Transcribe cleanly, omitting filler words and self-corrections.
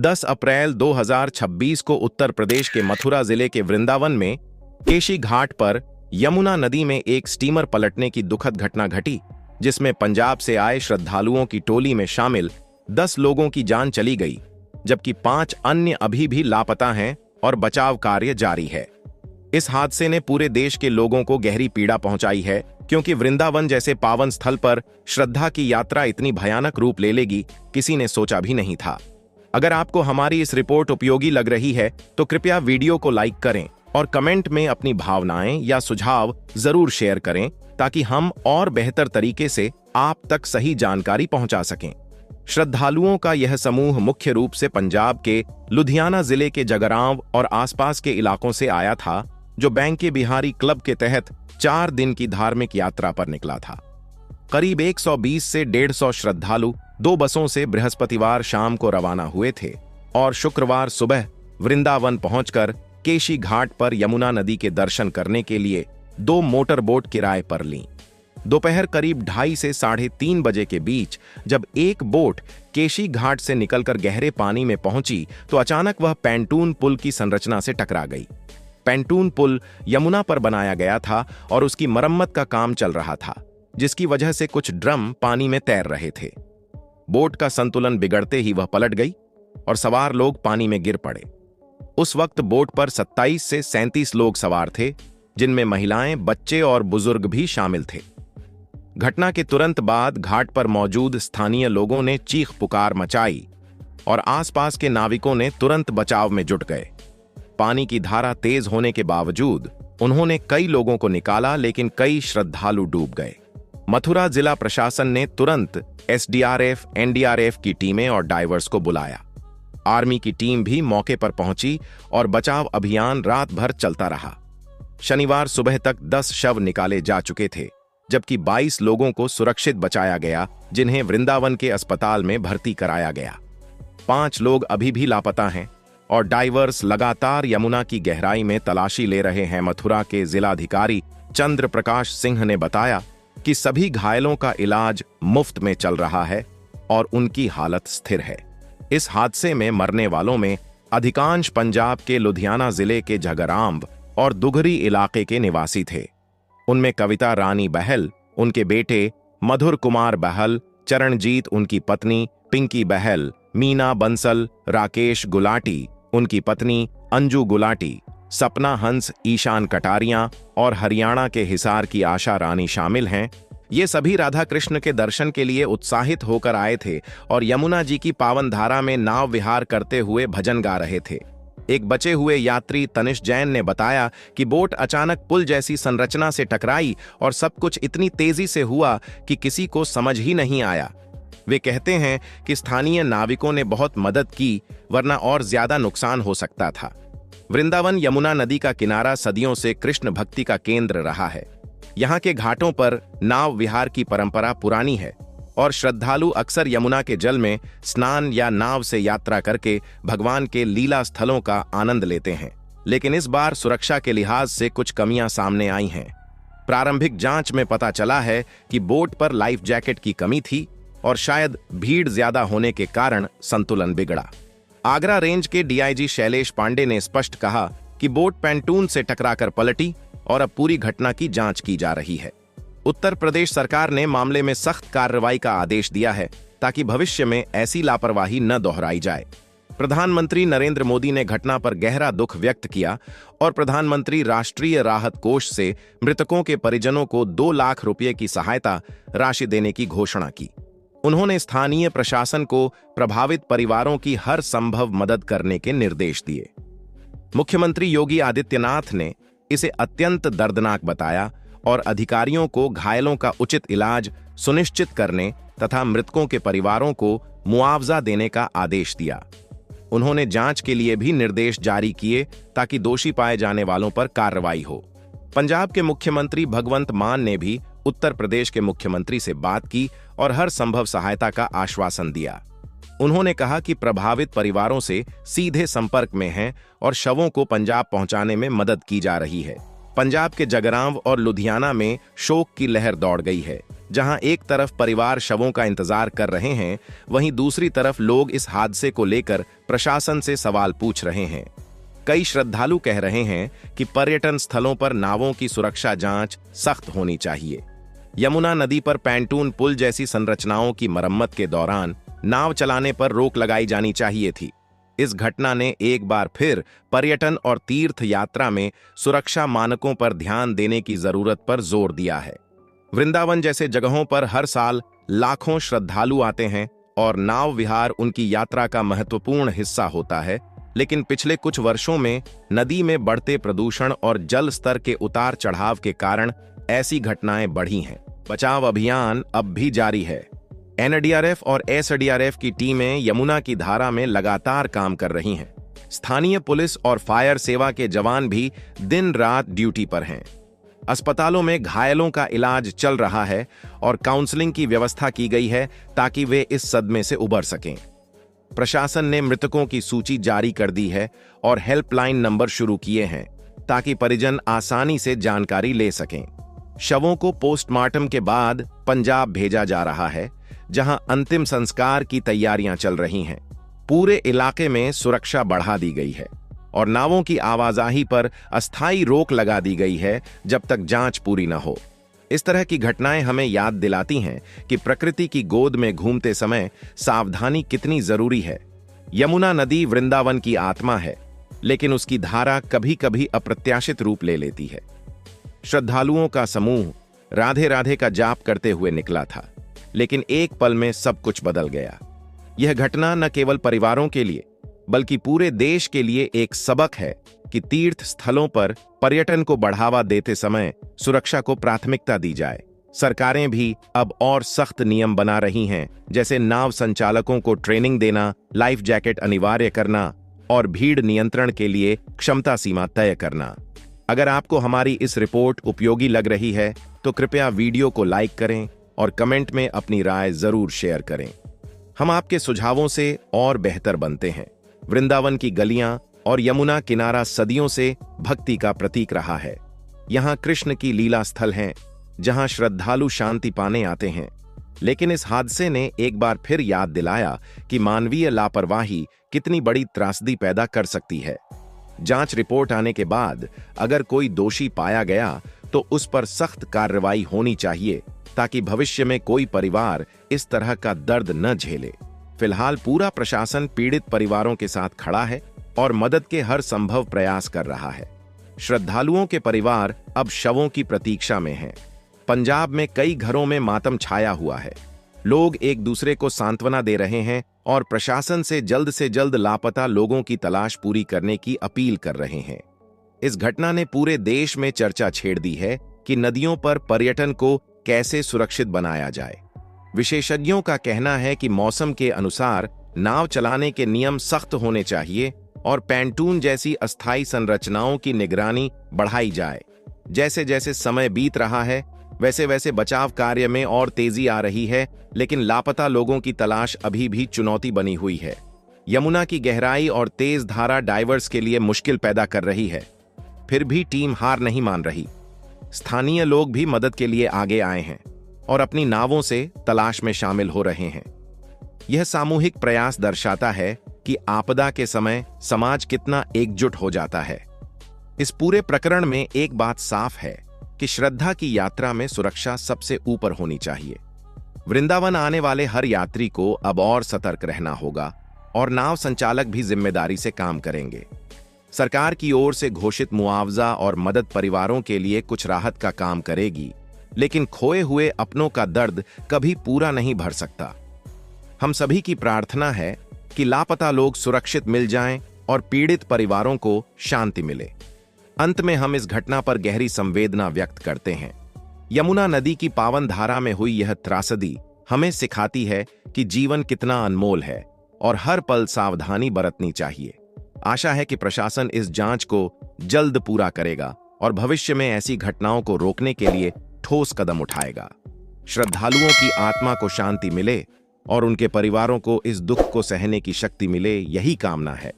10 अप्रैल 2026 को उत्तर प्रदेश के मथुरा जिले के वृंदावन में केशी घाट पर यमुना नदी में एक स्टीमर पलटने की दुखद घटना घटी, जिसमें पंजाब से आए श्रद्धालुओं की टोली में शामिल 10 लोगों की जान चली गई, जबकि 5 अन्य अभी भी लापता हैं और बचाव कार्य जारी है। इस हादसे ने पूरे देश के लोगों को गहरी पीड़ा पहुंचाई है, क्योंकि वृंदावन जैसे पावन स्थल पर श्रद्धा की यात्रा इतनी भयानक रूप ले लेगी, किसी ने सोचा भी नहीं था। अगर आपको हमारी इस रिपोर्ट उपयोगी लग रही है तो कृपया वीडियो को लाइक करें और कमेंट में अपनी भावनाएं या सुझाव जरूर शेयर करें, ताकि हम और बेहतर तरीके से आप तक सही जानकारी पहुंचा सकें। श्रद्धालुओं का यह समूह मुख्य रूप से पंजाब के लुधियाना जिले के जगरांव और आसपास के इलाकों से आया था, जो बैंके बिहारी क्लब के तहत 4 दिन की धार्मिक यात्रा पर निकला था। करीब 120 से 150 श्रद्धालु 2 बसों से बृहस्पतिवार शाम को रवाना हुए थे और शुक्रवार सुबह वृंदावन पहुंचकर केशी घाट पर यमुना नदी के दर्शन करने के लिए 2 मोटर बोट किराए पर लीं। दोपहर करीब 2:30 से 3:30 बजे के बीच जब एक बोट केशी घाट से निकलकर गहरे पानी में पहुंची तो अचानक वह पैंटून पुल की संरचना से टकरा गई। पैंटून पुल यमुना पर बनाया गया था और उसकी मरम्मत का काम चल रहा था, जिसकी वजह से कुछ ड्रम पानी में तैर रहे थे। बोट का संतुलन बिगड़ते ही वह पलट गई और सवार लोग पानी में गिर पड़े। उस वक्त बोट पर 27 से 37 लोग सवार थे, जिनमें महिलाएं, बच्चे और बुजुर्ग भी शामिल थे। घटना के तुरंत बाद घाट पर मौजूद स्थानीय लोगों ने चीख पुकार मचाई और आसपास के नाविकों ने तुरंत बचाव में जुट गए। पानी की धारा तेज होने के बावजूद उन्होंने कई लोगों को निकाला, लेकिन कई श्रद्धालु डूब गए। मथुरा जिला प्रशासन ने तुरंत एसडीआरएफ, एनडीआरएफ की टीमें और डाइवर्स को बुलाया। आर्मी की टीम भी मौके पर पहुंची और बचाव अभियान रात भर चलता रहा। शनिवार सुबह तक 10 शव निकाले जा चुके थे, जबकि 22 लोगों को सुरक्षित बचाया गया, जिन्हें वृंदावन के अस्पताल में भर्ती कराया गया। 5 लोग अभी भी लापता हैं और डाइवर्स लगातार यमुना की गहराई में तलाशी ले रहे हैं। मथुरा के जिलाधिकारी चंद्र प्रकाश सिंह ने बताया कि सभी घायलों का इलाज मुफ्त में चल रहा है और उनकी हालत स्थिर है। इस हादसे में मरने वालों में अधिकांश पंजाब के लुधियाना जिले के झगरांव और दुघरी इलाके के निवासी थे। उनमें कविता रानी बहल, उनके बेटे मधुर कुमार बहल, चरणजीत उनकी पत्नी, पिंकी बहल, मीना बंसल, राकेश गुलाटी उनकी पत्नी, अंजू गुलाटी, सपना हंस, ईशान कटारिया और हरियाणा के हिसार की आशा रानी शामिल हैं। ये सभी राधा कृष्ण के दर्शन के लिए उत्साहित होकर आए थे और यमुना जी की पावन धारा में नाव विहार करते हुए भजन गा रहे थे। एक बचे हुए यात्री तनिष जैन ने बताया कि बोट अचानक पुल जैसी संरचना से टकराई और सब कुछ इतनी तेजी से हुआ कि किसी को समझ ही नहीं आया। वे कहते हैं कि स्थानीय नाविकों ने बहुत मदद की, वरना और ज्यादा नुकसान हो सकता था। वृंदावन यमुना नदी का किनारा सदियों से कृष्ण भक्ति का केंद्र रहा है। यहाँ के घाटों पर नाव विहार की परंपरा पुरानी है और श्रद्धालु अक्सर यमुना के जल में स्नान या नाव से यात्रा करके भगवान के लीला स्थलों का आनंद लेते हैं। लेकिन इस बार सुरक्षा के लिहाज से कुछ कमियां सामने आई हैं। प्रारंभिक जांच में पता चला है कि बोट पर लाइफ जैकेट की कमी थी और शायद भीड़ ज्यादा होने के कारण संतुलन बिगड़ा। आगरा रेंज के डीआईजी शैलेश पांडे ने स्पष्ट कहा कि बोट पैंटून से टकराकर पलटी और अब पूरी घटना की जांच की जा रही है। उत्तर प्रदेश सरकार ने मामले में सख्त कार्रवाई का आदेश दिया है, ताकि भविष्य में ऐसी लापरवाही न दोहराई जाए। प्रधानमंत्री नरेंद्र मोदी ने घटना पर गहरा दुख व्यक्त किया और प्रधानमंत्री राष्ट्रीय राहत कोष से मृतकों के परिजनों को 2 लाख रुपए की सहायता राशि देने की घोषणा की। उन्होंने स्थानीय प्रशासन को प्रभावित परिवारों की हर संभव मदद करने के निर्देश दिए। मुख्यमंत्री योगी आदित्यनाथ ने इसे अत्यंत दर्दनाक बताया और अधिकारियों को घायलों का उचित इलाज सुनिश्चित करने तथा मृतकों के परिवारों को मुआवजा देने का आदेश दिया। उन्होंने जांच के लिए भी निर्देश जारी किए, ताकि दोषी पाए जाने वालों पर कार्रवाई हो। पंजाब के मुख्यमंत्री भगवंत मान ने भी उत्तर प्रदेश के मुख्यमंत्री से बात की और हर संभव सहायता का आश्वासन दिया। उन्होंने कहा कि प्रभावित परिवारों से सीधे संपर्क में हैं और शवों को पंजाब पहुंचाने में मदद की जा रही है। पंजाब के जगरांव और लुधियाना में शोक की लहर दौड़ गई है। जहां एक तरफ परिवार शवों का इंतजार कर रहे हैं, वहीं दूसरी तरफ लोग इस हादसे को लेकर प्रशासन से सवाल पूछ रहे हैं। कई श्रद्धालु कह रहे हैं कि पर्यटन स्थलों पर नावों की सुरक्षा जांच सख्त होनी चाहिए। यमुना नदी पर पैंटून पुल जैसी संरचनाओं की मरम्मत के दौरान नाव चलाने पर रोक लगाई जानी चाहिए थी। इस घटना ने एक बार फिर पर्यटन और तीर्थ यात्रा में सुरक्षा मानकों पर ध्यान देने की जरूरत पर जोर दिया है। वृंदावन जैसे जगहों पर हर साल लाखों श्रद्धालु आते हैं और नाव विहार उनकी यात्रा का महत्वपूर्ण हिस्सा होता है, लेकिन पिछले कुछ वर्षों में नदी में बढ़ते प्रदूषण और जल स्तर के उतार चढ़ाव के कारण ऐसी घटनाएं बढ़ी हैं। बचाव अभियान अब भी जारी है। एनडीआरएफ और एसडीआरएफ की टीमें यमुना की धारा में लगातार काम कर रही हैं। स्थानीय पुलिस और फायर सेवा के जवान भी दिन रात ड्यूटी पर हैं। अस्पतालों में घायलों का इलाज चल रहा है और काउंसलिंग की व्यवस्था की गई है ताकि वे इस सदमे से उबर सकें। प्रशासन ने मृतकों की सूची जारी कर दी है और हेल्पलाइन नंबर शुरू किए हैं ताकि परिजन आसानी से जानकारी ले सकें। शवों को पोस्टमार्टम के बाद पंजाब भेजा जा रहा है, जहां अंतिम संस्कार की तैयारियां चल रही हैं। पूरे इलाके में सुरक्षा बढ़ा दी गई है और नावों की आवाजाही पर अस्थायी रोक लगा दी गई है जब तक जांच पूरी न हो। इस तरह की घटनाएं हमें याद दिलाती हैं कि प्रकृति की गोद में घूमते समय सावधानी कितनी जरूरी है। यमुना नदी वृंदावन की आत्मा है, लेकिन उसकी धारा कभी कभी अप्रत्याशित रूप ले लेती है। श्रद्धालुओं का समूह राधे राधे का जाप करते हुए निकला था, लेकिन एक पल में सब कुछ बदल गया। यह घटना न केवल परिवारों के लिए बल्कि पूरे देश के लिए एक सबक है कि तीर्थ स्थलों पर पर्यटन को बढ़ावा देते समय सुरक्षा को प्राथमिकता दी जाए। सरकारें भी अब और सख्त नियम बना रही हैं, जैसे नाव संचालकों को ट्रेनिंग देना, लाइफ जैकेट अनिवार्य करना और भीड़ नियंत्रण के लिए क्षमता सीमा तय करना। अगर आपको हमारी इस रिपोर्ट उपयोगी लग रही है तो कृपया वीडियो को लाइक करें और कमेंट में अपनी राय जरूर शेयर करें। हम आपके सुझावों से और बेहतर बनते हैं। वृंदावन की गलियां और यमुना किनारा सदियों से भक्ति का प्रतीक रहा है। यहाँ कृष्ण की लीला स्थल हैं, जहाँ श्रद्धालु शांति पाने आते हैं। लेकिन इस हादसे ने एक बार फिर याद दिलाया कि मानवीय लापरवाही कितनी बड़ी त्रासदी पैदा कर सकती है। जांच रिपोर्ट आने के बाद अगर कोई दोषी पाया गया तो उस पर सख्त कार्रवाई होनी चाहिए, ताकि भविष्य में कोई परिवार इस तरह का दर्द न झेले। फिलहाल पूरा प्रशासन पीड़ित परिवारों के साथ खड़ा है और मदद के हर संभव प्रयास कर रहा है। श्रद्धालुओं के परिवार अब शवों की प्रतीक्षा में हैं। पंजाब में कई घरों में मातम छाया हुआ है। लोग एक दूसरे को सांत्वना दे रहे हैं और प्रशासन से जल्द लापता लोगों की तलाश पूरी करने की अपील कर रहे हैं। इस घटना ने पूरे देश में चर्चा छेड़ दी है कि नदियों पर पर्यटन को कैसे सुरक्षित बनाया जाए। विशेषज्ञों का कहना है कि मौसम के अनुसार नाव चलाने के नियम सख्त होने चाहिए और पैंटून जैसी अस्थायी संरचनाओं की निगरानी बढ़ाई जाए। जैसे जैसे समय बीत रहा है, वैसे वैसे बचाव कार्य में और तेजी आ रही है, लेकिन लापता लोगों की तलाश अभी भी चुनौती बनी हुई है। यमुना की गहराई और तेज धारा डाइवर्स के लिए मुश्किल पैदा कर रही है। फिर भी टीम हार नहीं मान रही। स्थानीय लोग भी मदद के लिए आगे आए हैं और अपनी नावों से तलाश में शामिल हो रहे हैं। यह सामूहिक प्रयास दर्शाता है कि आपदा के समय समाज कितना एकजुट हो जाता है। इस पूरे प्रकरण में एक बात साफ है कि श्रद्धा की यात्रा में सुरक्षा सबसे ऊपर होनी चाहिए। वृंदावन आने वाले हर यात्री को अब और सतर्क रहना होगा और नाव संचालक भी जिम्मेदारी से काम करेंगे। सरकार की ओर से घोषित मुआवजा और मदद परिवारों के लिए कुछ राहत का काम करेगी, लेकिन खोए हुए अपनों का दर्द कभी पूरा नहीं भर सकता। हम सभी की प्रार्थना है कि लापता लोग सुरक्षित मिल जाएं और पीड़ित परिवारों को शांति मिले। अंत में हम इस घटना पर गहरी संवेदना व्यक्त करते हैं। यमुना नदी की पावन धारा में हुई यह त्रासदी हमें सिखाती है कि जीवन कितना अनमोल है और हर पल सावधानी बरतनी चाहिए। आशा है कि प्रशासन इस जांच को जल्द पूरा करेगा और भविष्य में ऐसी घटनाओं को रोकने के लिए ठोस कदम उठाएगा। श्रद्धालुओं की आत्मा को शांति मिले और उनके परिवारों को इस दुख को सहने की शक्ति मिले, यही कामना है।